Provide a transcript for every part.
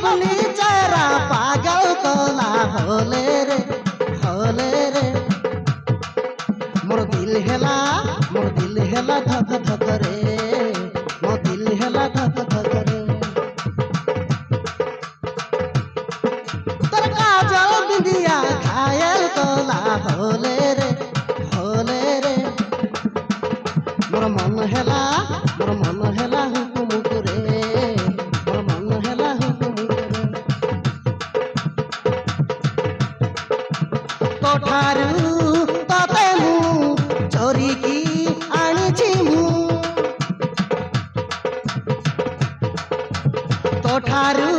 Lovely चेहरा पागल कला होले रे मोर दिल हेला धक धक रे मोर दिल हेला धक धक रे तर काजल बिंदिया घायल कला होले रे मोर मन हेला हुकुमुक रे मोर मन हेला हुकुमुक रे तोठारू तते मु चोरी की आनिछि मु तोठारू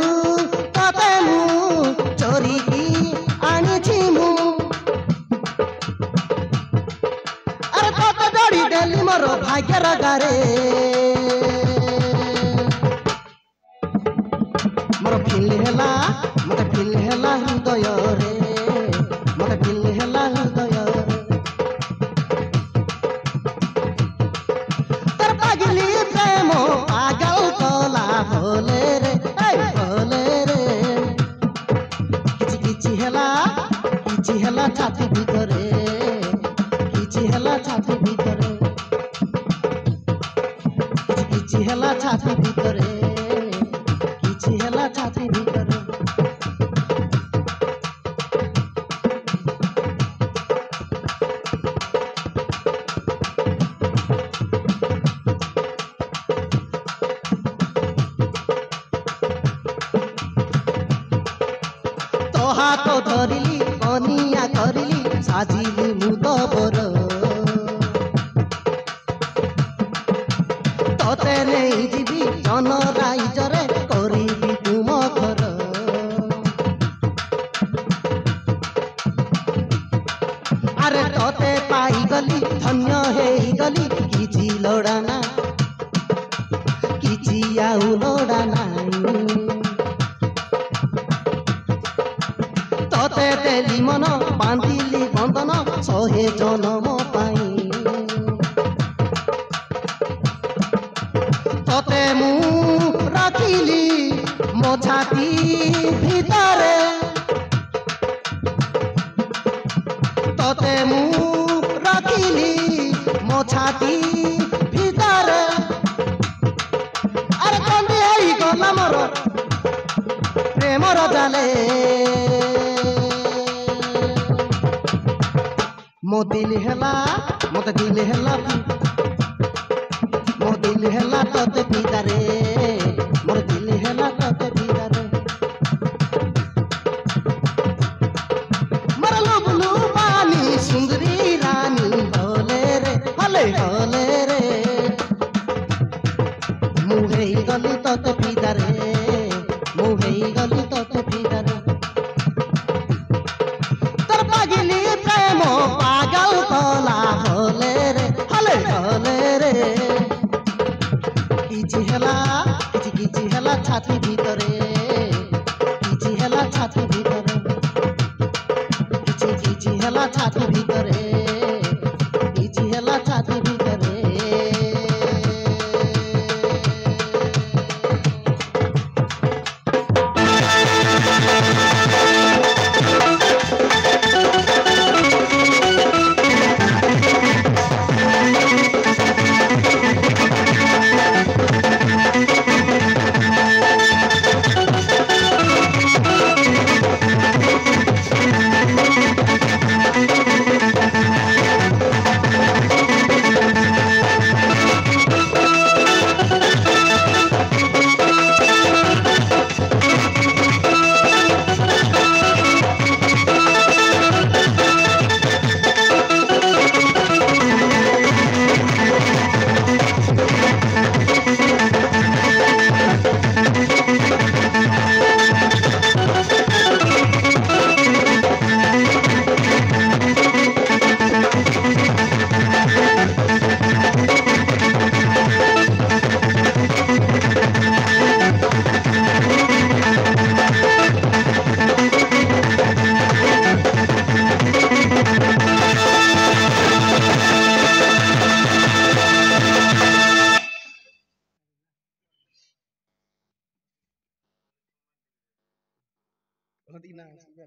तते मु चोरी की आनिछि मु अरे तते जोड़ी देली मोर भाग्यर गारे मोर फील हेला मते फील हेला हृदय रे मते फील हेला हृदय रे तर पागली प्रेम पागल कला होले रे किछि किछि हेला छाती भितरे किछि हेला छाती भितरे किछि हेला छाती भितरे किछि हेला छाती भितरे तो हाथ धरिली कनिया करिली साजिली मुदबर तोते नहीं जीवी जन राइजरे करिली तुम घर अरे तोते पाईगली धन्य हेगली किछि लोड़ाना किछि आउ लोड़ाना तोते देली मन बांधिली बंधन शहे जनम पाई तोते मु रखिली मो छाती भितरे तोते मु रखिली मो छाती भितरे अरे कंदी हेई गला मोर प्रेमर जाले मो दिल हेला मते दिल हेला मो दिल हेला तोते भितरे मोर दिल हेला तोते भितरे मोर लुबलु पानी सुंदरी रानी होले रे मुहे गली तोते भितरे मुहे गली तोते भितरे तर पागली प्रेम पागल कला होले रे किछि हेला छाती भितरे किछि हेला छाती भितरे किछि हेला छाती भितरे किछि हेला छाती भितरे Hindi na. Sige.